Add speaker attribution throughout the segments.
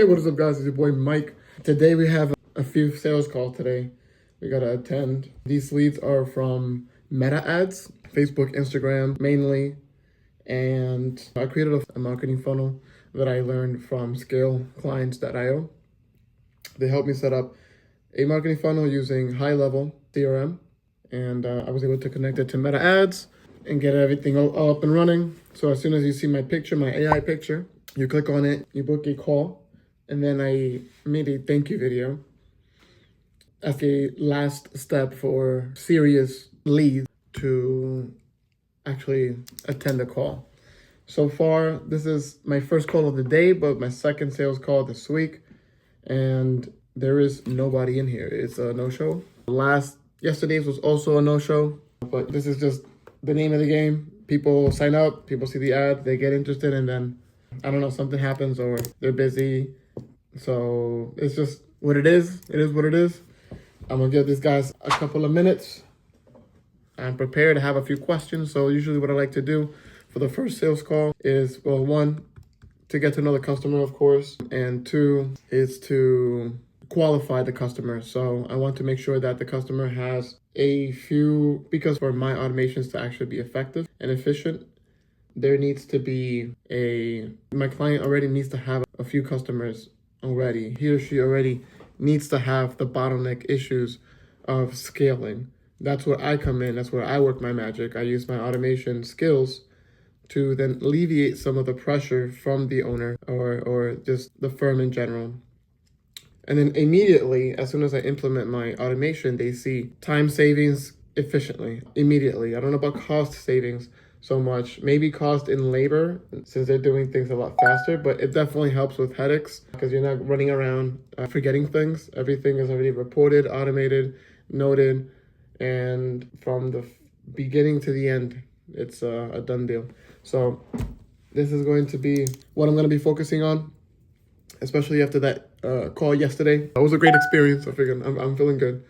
Speaker 1: Hey, what is up, guys? It's your boy Mike. Today we have a few sales calls today we gotta attend. These leads are from Meta ads, Facebook, Instagram mainly, and I created a marketing funnel that I learned from ScaleClients.io. They helped me set up a marketing funnel using high-level CRM, and I was able to connect it to Meta ads and get everything all up and running. So as soon as you see my picture, my AI picture, you click on it, you book a call, and then I made a thank you video as a last step for serious leads to actually attend the call. So far, this is my first call of the day, but my second sales call this week, and there is nobody in here. It's a no-show. Yesterday's was also a no-show, but this is just the name of the game. People sign up, people see the ad, they get interested, and then, I don't know, something happens or they're busy. So it's just what it is. It is what it is. I'm gonna give these guys a couple of minutes. I'm prepared to have a few questions. So usually what I like to do for the first sales call is, well, one, to get to know the customer, of course, and two is to qualify the customer. So I want to make sure that the customer has a few, because for my automations to actually be effective and efficient, there needs to be my client already needs to have a few customers already. He or she already needs to have the bottleneck issues of scaling. That's where I come in. That's where I work my magic. I use my automation skills to then alleviate some of the pressure from the owner or just the firm in general. And then immediately, as soon as I implement my automation, they see time savings efficiently, immediately. I don't know about cost savings so much, maybe cost in labor since they're doing things a lot faster, but it definitely helps with headaches because you're not running around forgetting things. Everything is already reported, automated, noted, and from the beginning to the end, it's a done deal. So this is going to be what I'm going to be focusing on, especially after that call yesterday. It was a great experience. I figured I'm feeling good.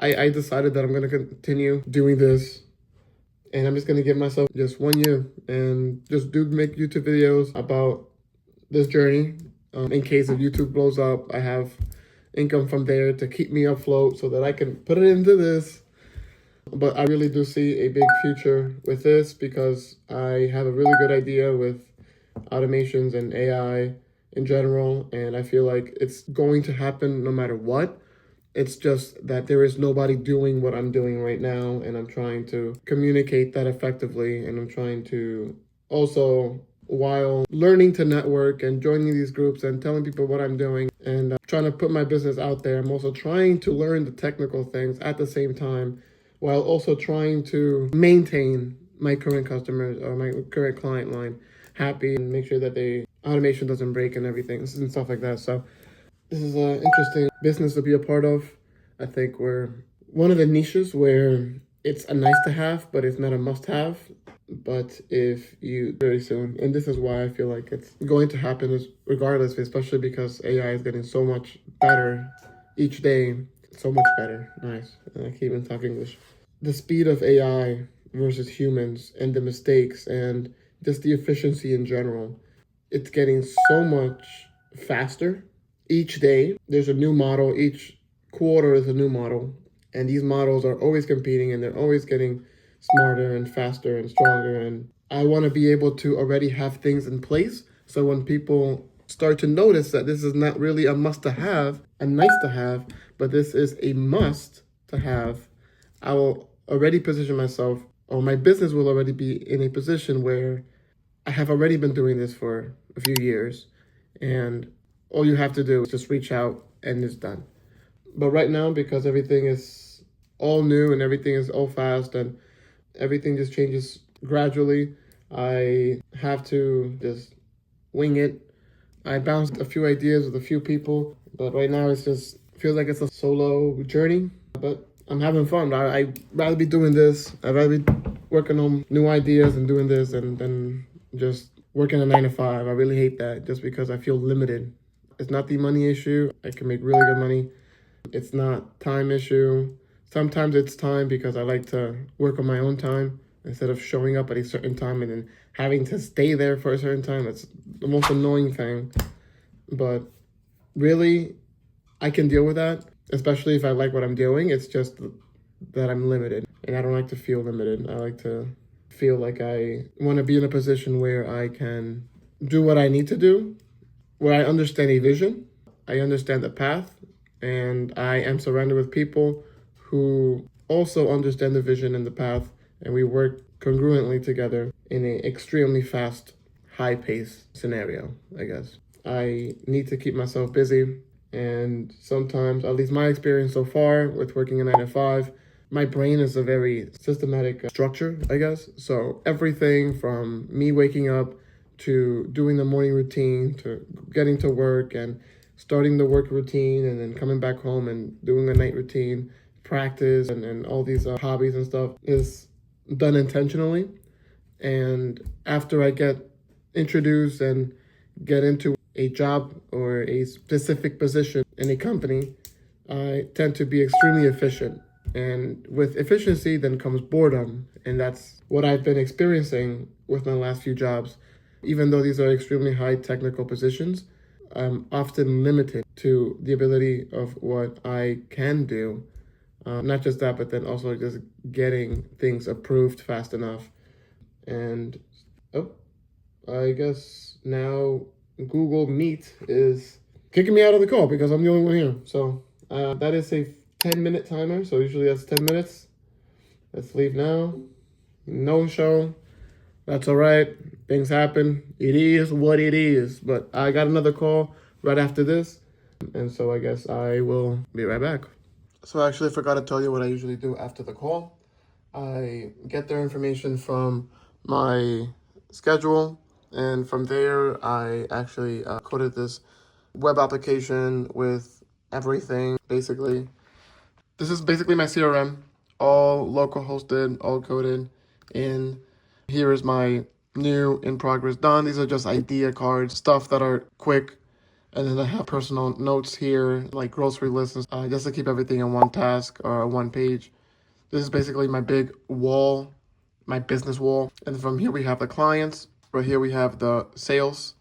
Speaker 1: I decided that I'm going to continue doing this, and I'm just going to give myself just 1 year and just make YouTube videos about this journey. In case if YouTube blows up, I have income from there to keep me afloat so that I can put it into this. But I really do see a big future with this because I have a really good idea with automations and AI in general. And I feel like it's going to happen no matter what. It's just that there is nobody doing what I'm doing right now, and I'm trying to communicate that effectively, and I'm trying to also, while learning to network and joining these groups and telling people what I'm doing and trying to put my business out there, I'm also trying to learn the technical things at the same time, while also trying to maintain my current customers or my current client line happy and make sure that automation doesn't break and everything and stuff like that. So this is an interesting business to be a part of. I think we're one of the niches where it's a nice to have, but it's not a must have. But very soon, and this is why I feel like it's going to happen regardless, especially because AI is getting so much better each day. So much better. Nice. I can't even talk English. The speed of AI versus humans and the mistakes and just the efficiency in general. It's getting so much faster. Each day, there's a new model. Each quarter is a new model. And these models are always competing and they're always getting smarter and faster and stronger. And I want to be able to already have things in place. So when people start to notice that this is not really a must to have, a nice to have, but this is a must to have, I will already position myself, or my business will already be in a position where I have already been doing this for a few years. And all you have to do is just reach out and it's done. But right now, because everything is all new and everything is all fast and everything just changes gradually, I have to just wing it. I bounced a few ideas with a few people, but right now it just feels like it's a solo journey. But I'm having fun. I'd rather be doing this. I'd rather be working on new ideas and doing this than just working a 9 to 5. I really hate that just because I feel limited. It's not the money issue. I can make really good money. It's not time issue. Sometimes it's time because I like to work on my own time instead of showing up at a certain time and then having to stay there for a certain time. It's the most annoying thing. But really, I can deal with that, especially if I like what I'm doing. It's just that I'm limited, and I don't like to feel limited. I like to feel like I want to be in a position where I can do what I need to do, where I understand a vision, I understand the path, and I am surrounded with people who also understand the vision and the path, and we work congruently together in an extremely fast, high-paced scenario, I guess. I need to keep myself busy, and sometimes, at least my experience so far with working a 9 to 5, my brain is a very systematic structure, I guess. So everything from me waking up to doing the morning routine to getting to work and starting the work routine and then coming back home and doing a night routine, practice and all these hobbies and stuff is done intentionally. And after I get introduced and get into a job or a specific position in a company, I tend to be extremely efficient. And with efficiency then comes boredom. And that's what I've been experiencing with my last few jobs. Even though these are extremely high technical positions, I'm often limited to the ability of what I can do. Not just that, but then also just getting things approved fast enough. And I guess now Google Meet is kicking me out of the call because I'm the only one here. So that is a 10-minute timer. So usually that's 10 minutes. Let's leave now. No show. That's all right. Things happen. It is what it is. But I got another call right after this. And so I guess I will be right back. So I actually forgot to tell you what I usually do after the call. I get their information from my schedule. And from there, I actually coded this web application with everything, basically. This is basically my CRM, all local hosted, all coded. And here is my new in progress done. These are just idea cards, stuff that are quick. And then I have personal notes here, like grocery lists, just to keep everything in one task or one page. This is basically my big wall, my business wall. And from here we have the clients. Right here we have the sales.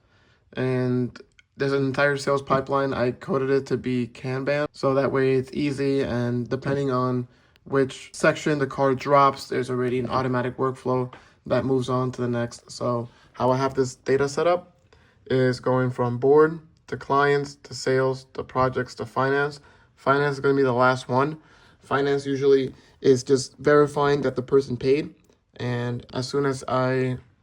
Speaker 1: And there's an entire sales pipeline. I coded it to be Kanban. So that way it's easy. And depending on which section the card drops, there's already an automatic workflow that moves on to the next. So how I have this data set up is going from board to clients to sales to projects to finance. Finance is going to be the last one. Finance usually is just verifying that the person paid. And as soon as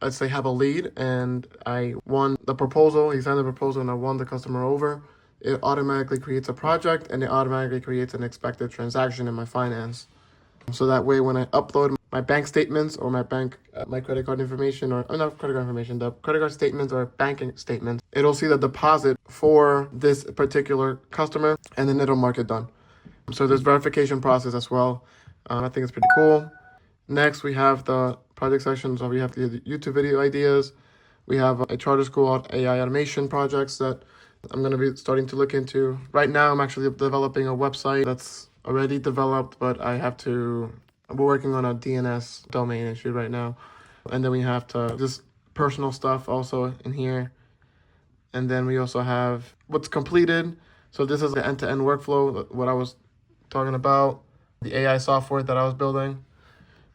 Speaker 1: let's say have a lead and I won the proposal, he signed the proposal and I won the customer over, it automatically creates a project and it automatically creates an expected transaction in my finance. So that way when I upload my bank statements or my credit card information or not credit card information, the credit card statements or banking statements, it'll see the deposit for this particular customer and then it'll mark it done. So there's verification process as well. I think it's pretty cool. Next, we have the project section. So we have the YouTube video ideas. We have a charter school AI automation projects that I'm going to be starting to look into. Right now, I'm actually developing a website that's already developed, but we're working on a DNS domain issue right now. And then we have just personal stuff also in here. And then we also have what's completed. So this is the end-to-end workflow, what I was talking about, the AI software that I was building.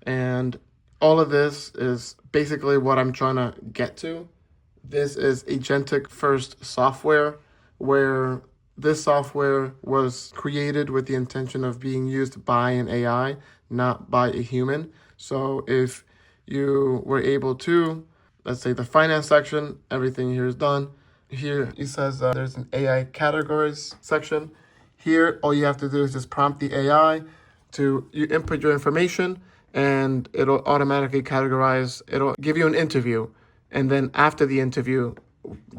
Speaker 1: And all of this is basically what I'm trying to get to. This is agentic first software, where this software was created with the intention of being used by an AI, not by a human. So if you were able to, let's say the finance section, everything here is done. Here it says there's an AI categories section. Here, all you have to do is just prompt the AI you input your information and it'll automatically categorize, it'll give you an interview. And then after the interview,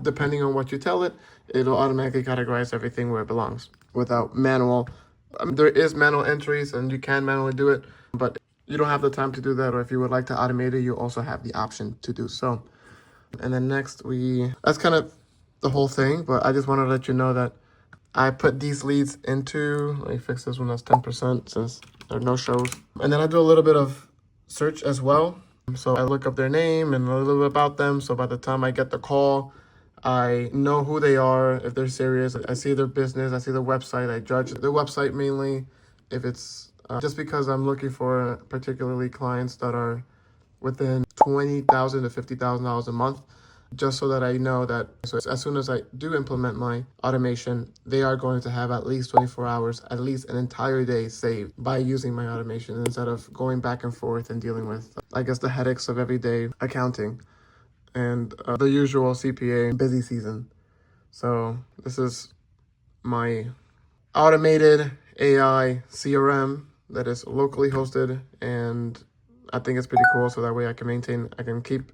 Speaker 1: depending on what you tell it, it'll automatically categorize everything where it belongs without manual. There is manual entries and you can manually do it, but you don't have the time to do that. Or if you would like to automate it, you also have the option to do so. And then next that's kind of the whole thing, but I just want to let you know that I put these leads into, let me fix this one, that's 10% since there are no shows. And then I do a little bit of search as well. So I look up their name and a little bit about them. So by the time I get the call, I know who they are, if they're serious. I see their business, I see their website, I judge their website mainly. If it's just because I'm looking for particularly clients that are within $20,000 to $50,000 a month, just so that I know that as soon as I do implement my automation, they are going to have at least 24 hours, at least an entire day saved by using my automation instead of going back and forth and dealing with, I guess, the headaches of everyday accounting and the usual CPA busy season. So this is my automated AI CRM that is locally hosted, and I think it's pretty cool. So that way I can keep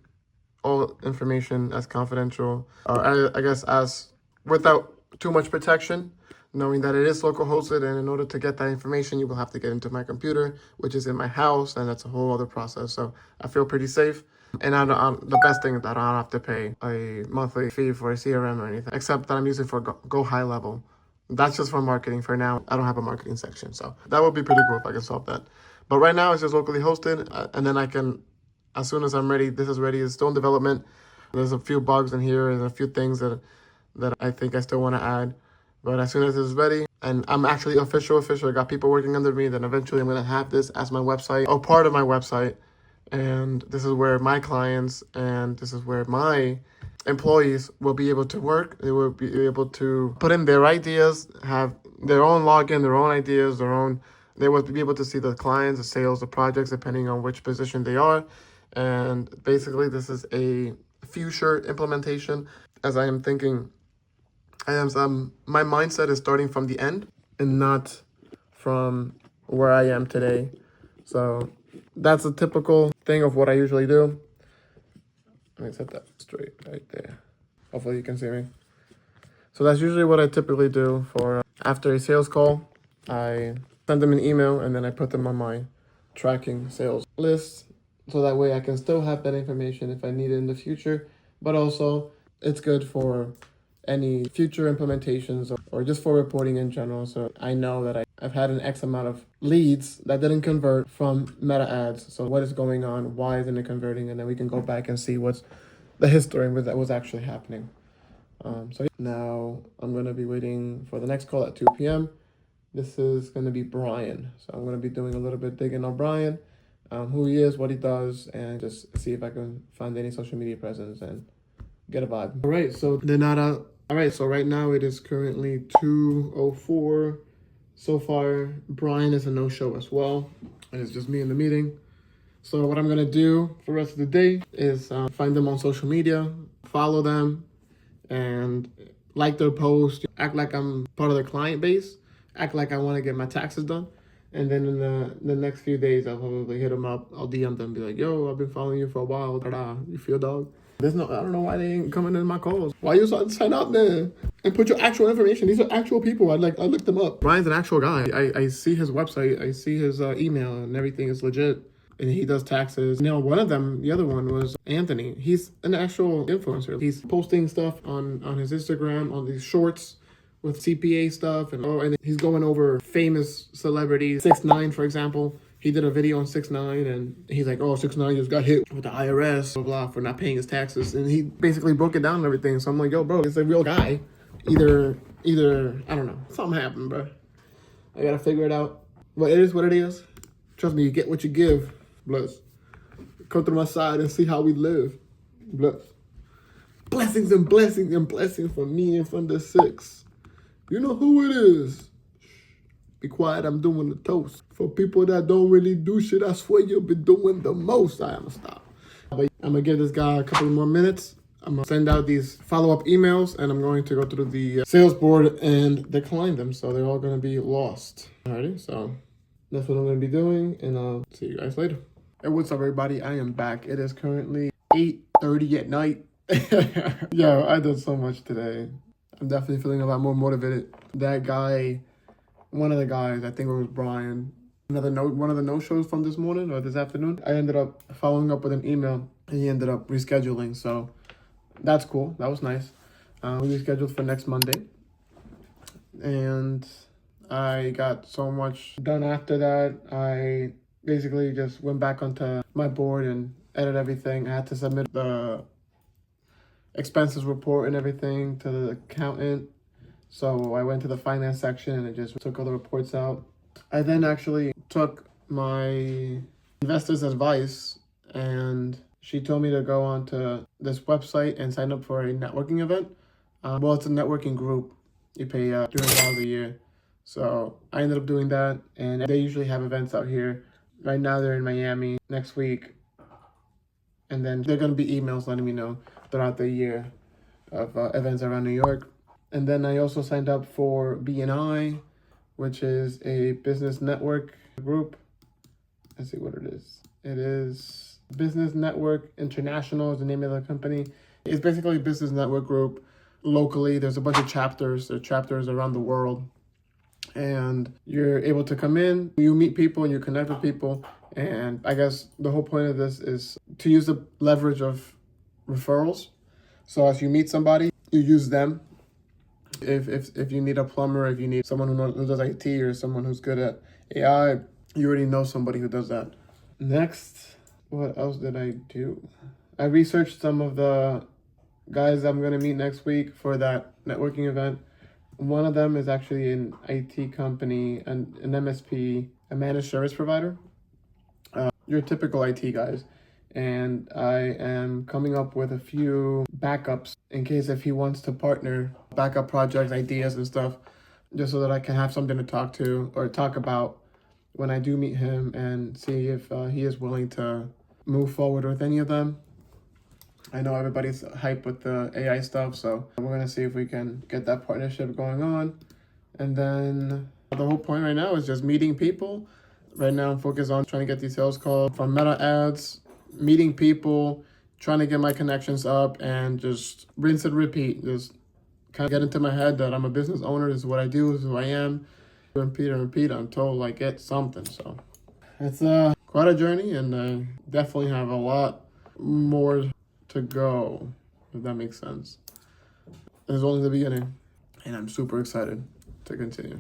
Speaker 1: all information as confidential, I guess as without too much protection, knowing that it is local hosted. And in order to get that information, you will have to get into my computer, which is in my house, and that's a whole other process. So I feel pretty safe. And the best thing is that I don't have to pay a monthly fee for a CRM or anything, except that I'm using for Go High Level. That's just for marketing for now. I don't have a marketing section. So that would be pretty cool if I can solve that. But right now it's just locally hosted. And then I can, as soon as I'm ready, this is ready, it's still in development. There's a few bugs in here and a few things that I think I still want to add. But as soon as it's ready, and I'm actually official, I got people working under me, then eventually I'm going to have this as my website, or part of my website. And this is where my clients and this is where my employees will be able to work. They will be able to put in their ideas, have their own login, their own ideas, they will be able to see the clients, the sales, the projects, depending on which position they are. And basically this is a future implementation, as I am thinking. My mindset is starting from the end and not from where I am today. So that's a typical thing of what I usually do. Let me set that straight right there. Hopefully you can see me. So that's usually what I typically do for after a sales call. I send them an email and then I put them on my tracking sales list. So that way I can still have that information if I need it in the future. But also it's good for any future implementations or just for reporting in general. So I know that I've had an X amount of leads that didn't convert from meta ads. So what is going on? Why isn't it converting? And then we can go back and see what's the history with that was actually happening. So now I'm going to be waiting for the next call at 2 p.m. This is going to be Brian. So I'm going to be doing a little bit digging on Brian, who he is, what he does, and just see if I can find any social media presence and get a vibe. All right, so they're not out. All right, so right now it is currently 2:04. So far, Brian is a no-show as well, and it's just me in the meeting. So what I'm gonna do for the rest of the day is find them on social media, follow them, and like their post, act like I'm part of their client base, act like I want to get my taxes done. And then in the next few days, I'll probably hit them up. I'll DM them, be like, yo, I've been following you for a while. Da-da. You feel, dog? I don't know why they ain't coming in my calls. Why you sign up then and put your actual information? These are actual people. I looked them up. Brian's an actual guy. I see his website. I see his email, and everything is legit. And he does taxes. You know, one of them, the other one was Anthony. He's an actual influencer. He's posting stuff on his Instagram, on these shorts with CPA stuff. And he's going over famous celebrities. 6ix9ine, for example. He did a video on 6ix9ine, and he's like, oh, 6ix9ine just got hit with the IRS, blah, blah, for not paying his taxes. And he basically broke it down and everything. So I'm like, yo, bro, it's a real guy. Either, I don't know. Something happened, bro. I gotta figure it out. But it is what it is. Trust me, you get what you give. Bless. Come to my side and see how we live. Bless. Blessings and blessings and blessings from me and from the six. You know who it is. Be quiet, I'm doing the toast. For people that don't really do shit, I swear you'll be doing the most. I'm gonna stop. But I'm gonna give this guy a couple more minutes. I'm gonna send out these follow-up emails, and I'm going to go through the sales board and decline them, so they're all gonna be lost. Alrighty, so that's what I'm gonna be doing, and I'll see you guys later. Hey, what's up, everybody? I am back. It is currently 8:30 at night. Yo, I did so much today. I'm definitely feeling a lot more motivated. That guy, one of the guys, I think it was Brian, one of the no-shows from this morning or this afternoon, I ended up following up with an email, and he ended up rescheduling. So that's cool. That was nice. We rescheduled for next Monday. And I got so much done after that. I basically just went back onto my board and edited everything. I had to submit the expenses report and everything to the accountant. So I went to the finance section and I just took all the reports out. I then actually took my investor's advice, and she told me to go onto this website and sign up for a networking event. Well, it's a networking group. You pay $200 a year. So I ended up doing that, and they usually have events out here. Right now they're in Miami. Next week, and then they're going to be emails letting me know throughout the year of events around New York. And then I also signed up for BNI, which is a business network group. Let's see what it is. It is Business Network International is the name of the company. It's basically a business network group locally. There's a bunch of chapters. There are chapters around the world. And you're able to come in, you meet people, and you connect with people. And I guess the whole point of this is to use the leverage of referrals. So as you meet somebody, you use them. If you need a plumber, if you need someone who does IT, or someone who's good at AI, you already know somebody who does that. Next, what else did I do? I researched some of the guys I'm going to meet next week for that networking event. One of them is actually an IT company, an MSP, a managed service provider. Your typical IT guys. And I am coming up with a few backups in case if he wants to partner, backup projects, ideas and stuff, just so that I can have something to talk to or talk about when I do meet him, and see if he is willing to move forward with any of them. I know everybody's hyped with the AI stuff, so we're going to see if we can get that partnership going on. And then the whole point right now is just meeting people. Right now I'm focused on trying to get these sales calls from Meta ads, meeting people, trying to get my connections up, and just rinse and repeat. Just kind of get into my head that I'm a business owner. This is what I do. This is who I am. Repeat and repeat until I get something. So it's quite a journey, and I definitely have a lot more to go, if that makes sense. This is only the beginning, and I'm super excited to continue.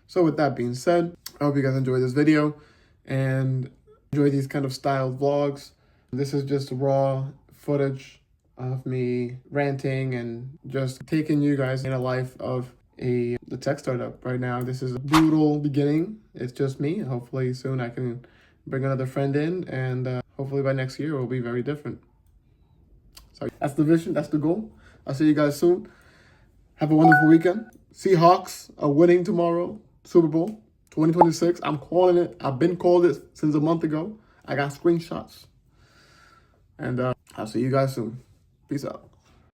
Speaker 1: So with that being said, I hope you guys enjoyed this video and enjoy these kind of styled vlogs. This is just raw footage of me ranting and just taking you guys in a life of the tech startup. Right now, this is a brutal beginning. It's just me. Hopefully soon I can bring another friend in, and hopefully by next year it will be very different. So that's the vision. That's the goal. I'll see you guys soon. Have a wonderful weekend. Seahawks are winning tomorrow. Super Bowl 2026. I'm calling it. I've been called it since a month ago. I got screenshots. And I'll see you guys soon. Peace out.